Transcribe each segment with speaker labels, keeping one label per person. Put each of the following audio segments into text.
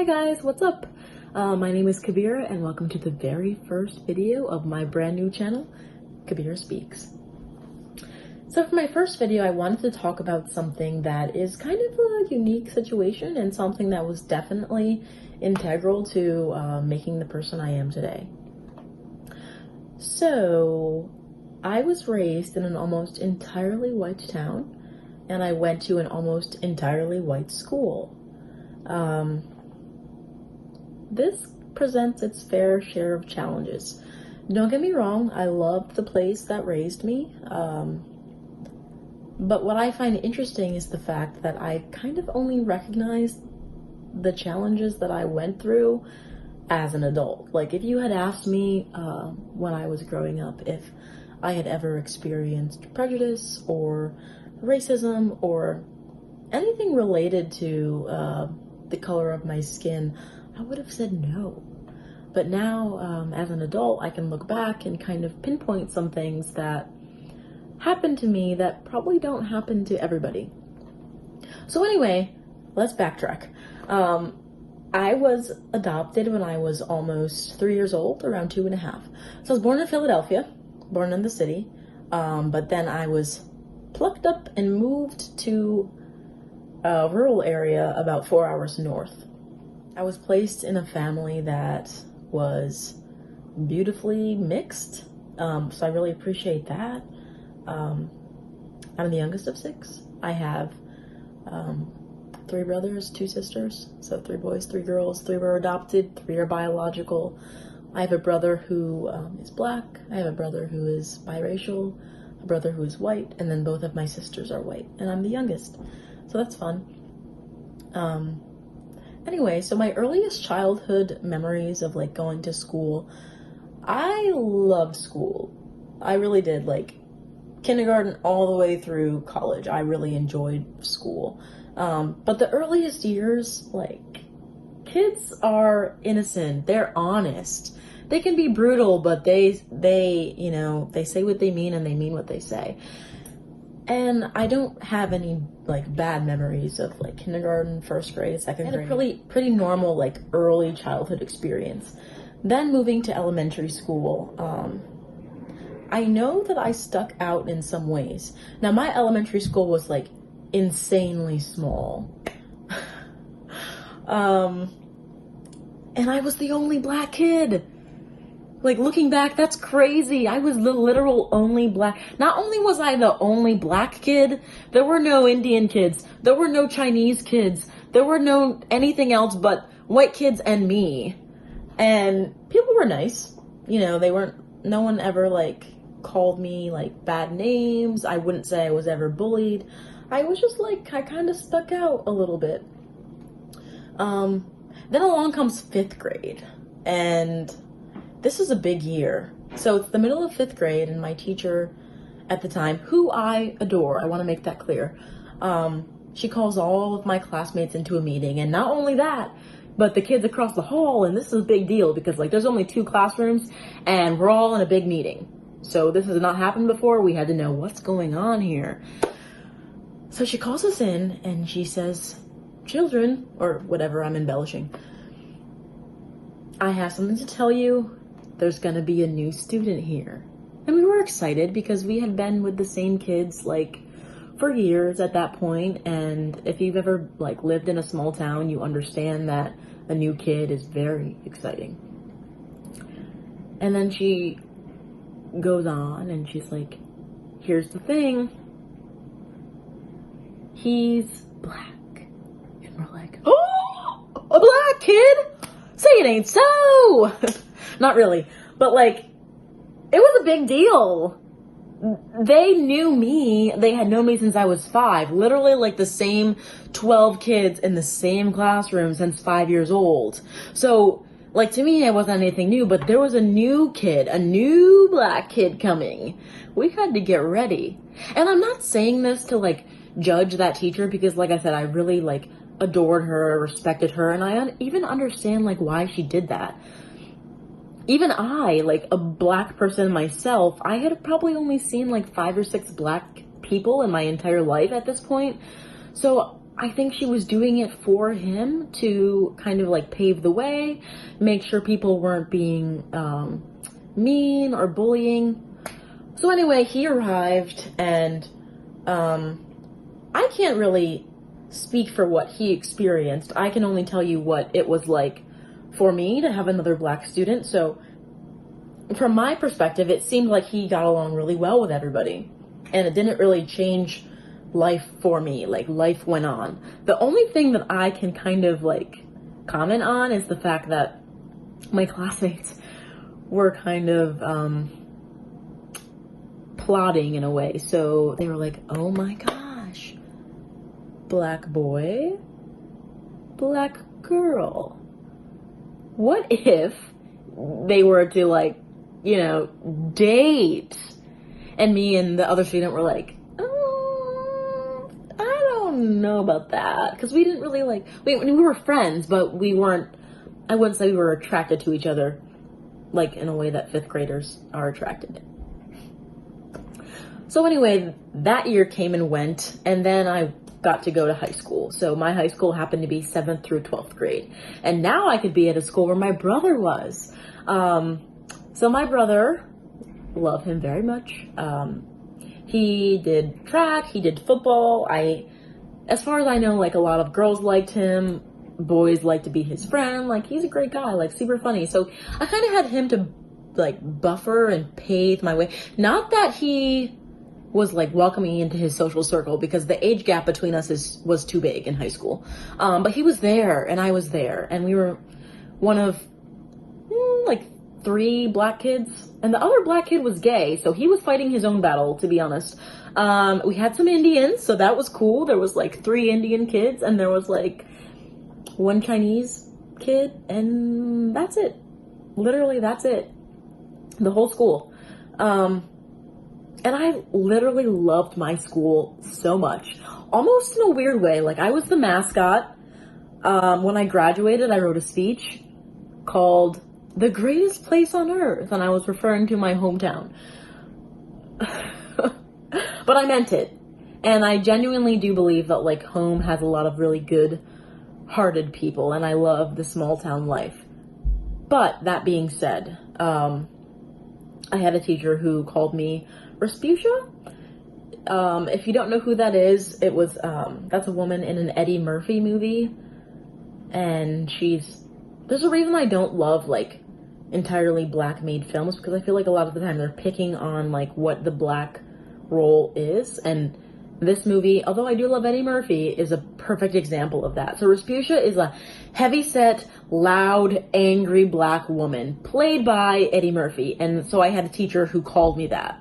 Speaker 1: Hi guys, what's up? My name is Kabira and welcome to the very first video of my brand new channel, Kabira Speaks. So for my first video, I wanted to talk about something that is kind of a unique situation and something that was definitely integral to making the person I am today. So I was raised in an almost entirely white town and I went to an almost entirely white school. This presents its fair share of challenges. Don't get me wrong, I loved the place that raised me, but what I find interesting is the fact that I kind of only recognized the challenges that I went through as an adult. Like, if you had asked me when I was growing up if I had ever experienced prejudice or racism or anything related to the color of my skin, I would have said no. But now, as an adult, I can look back and kind of pinpoint some things that happened to me that probably don't happen to everybody. So anyway, let's backtrack. I was adopted when I was almost 3 years old, around 2.5. So I was born in Philadelphia, born in the city, but then I was plucked up and moved to a rural area about 4 hours north. I was placed in a family that was beautifully mixed, so I really appreciate that. I'm the youngest of 6. I have 3 brothers, 2 sisters, so 3 boys, 3 girls. 3 were adopted, 3 are biological. I have a brother who is black, I have a brother who is biracial, a brother who is white, and then both of my sisters are white, and I'm the youngest, so that's fun. Anyway, so my earliest childhood memories of like going to school, I loved school. I really did, like kindergarten all the way through college. I really enjoyed school. But the earliest years, like, kids are innocent, they're honest. They can be brutal, but they you know, they say what they mean and they mean what they say. And I don't have any like bad memories of like kindergarten, first grade, second grade. I had a pretty normal like early childhood experience. Then moving to elementary school, I know that I stuck out in some ways. Now my elementary school was like insanely small. And I was the only black kid. Like, looking back, that's crazy. I was the literal only black. Not only was I the only black kid, there were no Indian kids. There were no Chinese kids. There were no anything else but white kids and me. And people were nice. You know, no one ever, like, called me, like, bad names. I wouldn't say I was ever bullied. I was just, like, I kind of stuck out a little bit. Then along comes 5th grade. And this is a big year. So it's the middle of 5th grade, and my teacher at the time, who I adore, I want to make that clear, she calls all of my classmates into a meeting, and not only that, but the kids across the hall, and this is a big deal because like there's only 2 classrooms and we're all in a big meeting. So this has not happened before. We had to know what's going on here. So she calls us in and she says, "Children," or whatever, I'm embellishing, "I have something to tell you. There's gonna be a new student here." And we were excited because we had been with the same kids like for years at that point. And if you've ever like lived in a small town, you understand that a new kid is very exciting. And then she goes on and she's like, "Here's the thing. He's black." And we're like, "Oh, a black kid? Say it ain't so." Not really, but like, it was a big deal. They knew me. They had known me since I was 5. Literally like the same 12 kids in the same classroom since 5 years old. So like to me, it wasn't anything new, but there was a new kid, a new black kid coming. We had to get ready. And I'm not saying this to like judge that teacher because like I said, I really like adored her, respected her, and I even understand like why she did that. Even I, like a black person myself, I had probably only seen like 5 or 6 black people in my entire life at this point. So I think she was doing it for him to kind of like pave the way, make sure people weren't being mean or bullying. So anyway, he arrived, and I can't really speak for what he experienced. I can only tell you what it was like for me to have another black student. So from my perspective, it seemed like he got along really well with everybody, and it didn't really change life for me. Like, life went on. The only thing that I can kind of like comment on is the fact that my classmates were kind of plotting in a way. So they were like, oh my gosh, black boy, black girl. What if they were to like, you know, date? And me and the other student were like, oh, I don't know about that. Because we didn't really like, we were friends, but we weren't, I wouldn't say we were attracted to each other like in a way that fifth graders are attracted. So anyway, that year came and went, and then I got to go to high school. So my high school happened to be 7th through 12th grade. And now I could be at a school where my brother was. So my brother, love him very much. He did track, he did football. As far as I know, like, a lot of girls liked him. Boys liked to be his friend. Like, he's a great guy, like, super funny. So I kind of had him to like buffer and pave my way. Not that he was like welcoming me into his social circle, because the age gap between us was too big in high school. But he was there and I was there, and we were one of like 3 black kids, and the other black kid was gay, so he was fighting his own battle, to be honest. We had some Indians, so that was cool. There was like 3 Indian kids, and there was like 1 Chinese kid, and that's it. Literally, that's it. The whole school. And I literally loved my school so much, almost in a weird way. Like, I was the mascot. When I graduated, I wrote a speech called "The Greatest Place on Earth," and I was referring to my hometown. But I meant it. And I genuinely do believe that, like, home has a lot of really good-hearted people, and I love the small-town life. But that being said, I had a teacher who called me Respucia. If you don't know who that is, that's a woman in an Eddie Murphy movie, and there's a reason I don't love like entirely black made films, because I feel like a lot of the time they're picking on like what the black role is, and this movie, although I do love Eddie Murphy, is a perfect example of that. So Respucia is a heavy-set, loud, angry black woman played by Eddie Murphy, and so I had a teacher who called me that.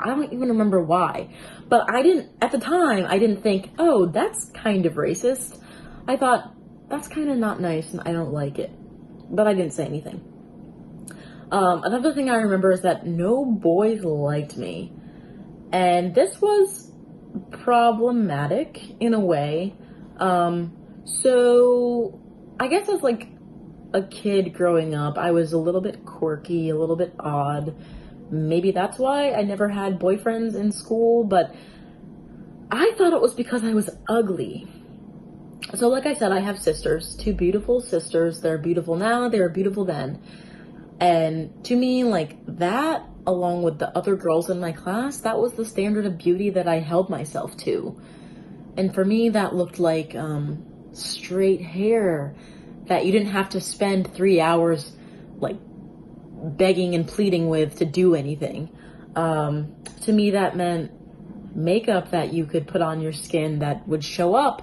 Speaker 1: I don't even remember why, but at the time, I didn't think, oh, that's kind of racist. I thought, that's kind of not nice, and I don't like it, but I didn't say anything. Another thing I remember is that no boys liked me, and this was problematic in a way. So I guess as like a kid growing up, I was a little bit quirky, a little bit odd. Maybe that's why I never had boyfriends in school, but I thought it was because I was ugly. So like I said, I have sisters, 2 beautiful sisters. They're beautiful now, they were beautiful then. And to me, like, that, along with the other girls in my class, that was the standard of beauty that I held myself to. And for me, that looked like straight hair that you didn't have to spend 3 hours like begging and pleading with to do anything. To me, that meant makeup that you could put on your skin that would show up.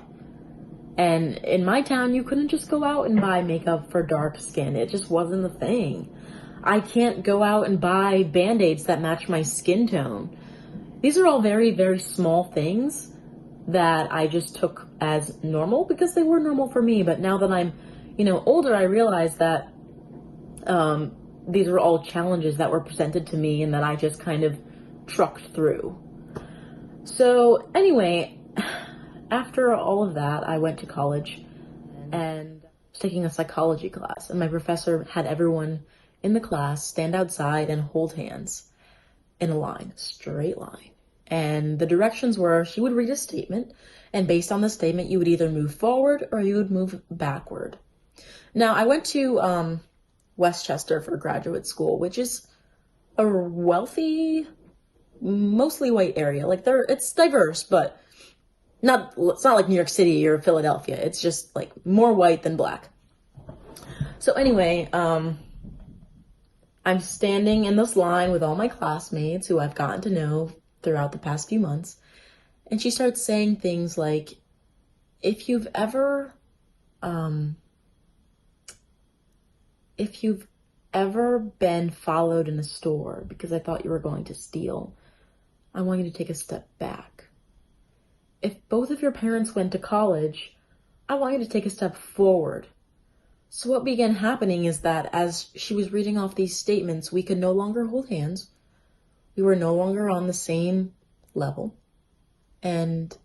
Speaker 1: And in my town, you couldn't just go out and buy makeup for dark skin. It just wasn't a thing. I can't go out and buy Band-Aids that match my skin tone. These are all very, very small things that I just took as normal because they were normal for me. But now that I'm, older, I realize that these were all challenges that were presented to me and that I just kind of trucked through. So anyway, after all of that, I went to college and was taking a psychology class, and my professor had everyone in the class stand outside and hold hands in a line, straight line. And the directions were she would read a statement, and based on the statement, you would either move forward or you would move backward. Now, I went to Westchester for graduate school, which is a wealthy, mostly white area. Like it's diverse, but it's not like New York City or Philadelphia. It's just like more white than black. So anyway, I'm standing in this line with all my classmates who I've gotten to know throughout the past few months. And she starts saying things like, if you've ever been followed in a store because I thought you were going to steal, I want you to take a step back. If both of your parents went to college, I want you to take a step forward. So what began happening is that as she was reading off these statements, we could no longer hold hands. We were no longer on the same level. And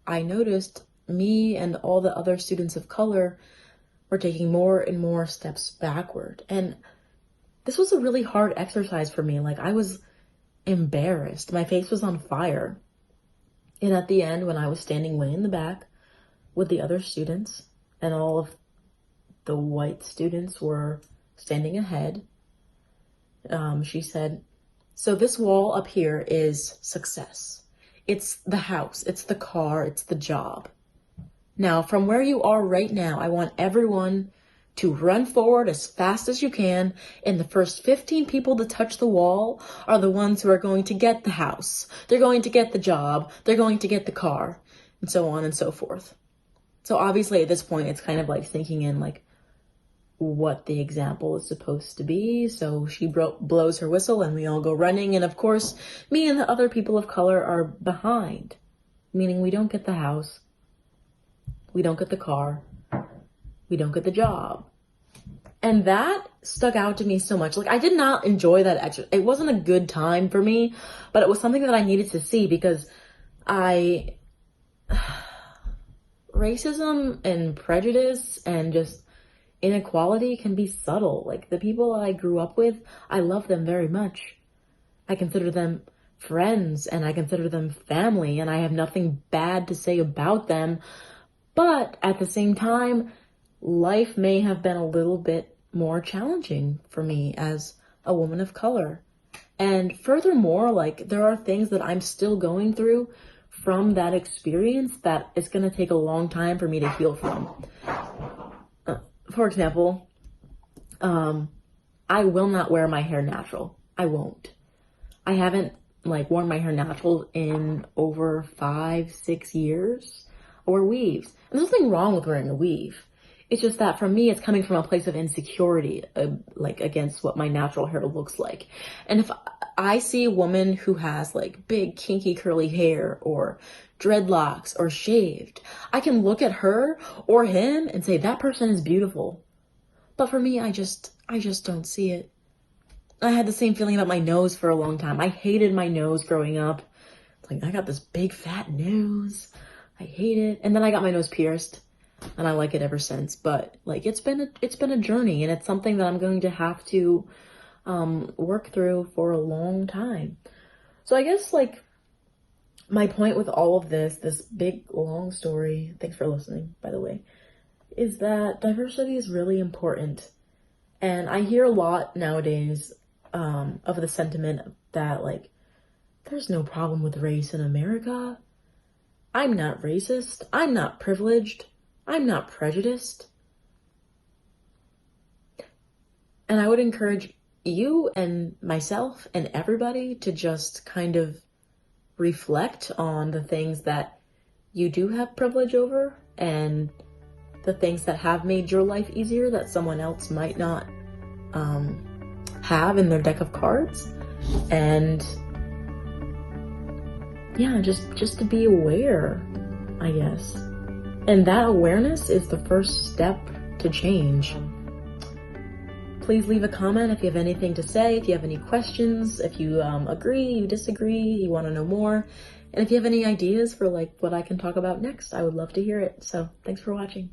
Speaker 1: I noticed me and all the other students of color were taking more and more steps backward. And this was a really hard exercise for me. Like, I was embarrassed. My face was on fire. And at the end, when I was standing way in the back with the other students and all of the white students were standing ahead, she said, so this wall up here is success. It's the house, it's the car, it's the job. Now, from where you are right now, I want everyone to run forward as fast as you can, and the first 15 people to touch the wall are the ones who are going to get the house. They're going to get the job. They're going to get the car, and so on and so forth. So obviously at this point, it's kind of like thinking in like what the example is supposed to be. So she blows her whistle and we all go running. And of course, me and the other people of color are behind, meaning we don't get the house. We don't get the car. We don't get the job. And that stuck out to me so much. Like, I did not enjoy that exercise. It wasn't a good time for me, but it was something that I needed to see because racism and prejudice and just inequality can be subtle. Like, the people I grew up with, I love them very much. I consider them friends and I consider them family, and I have nothing bad to say about them. But at the same time, life may have been a little bit more challenging for me as a woman of color. And furthermore, like, there are things that I'm still going through from that experience that it's going to take a long time for me to heal from. For example, I will not wear my hair natural. I won't. I haven't worn my hair natural in over 5-6 years, or weaves. And there's nothing wrong with wearing a weave. It's just that for me, it's coming from a place of insecurity, against what my natural hair looks like. And if I see a woman who has big kinky curly hair or dreadlocks or shaved, I can look at her or him and say that person is beautiful. But for me, I just don't see it. I had the same feeling about my nose for a long time. I hated my nose growing up. I got this big fat nose. I hate it. And then I got my nose pierced, and I like it ever since. But it's been a journey, and it's something that I'm going to have to work through for a long time. So I guess my point with all of this big long story, thanks for listening, by the way, is that diversity is really important. And I hear a lot nowadays of the sentiment that there's no problem with race in America. I'm not racist. I'm not privileged. I'm not prejudiced. And I would encourage you and myself and everybody to just kind of reflect on the things that you do have privilege over and the things that have made your life easier that someone else might not have in their deck of cards. And yeah, just to be aware, I guess. And that awareness is the first step to change. Please leave a comment if you have anything to say, if you have any questions, if you agree, you disagree, you want to know more. And if you have any ideas for what I can talk about next, I would love to hear it. So thanks for watching.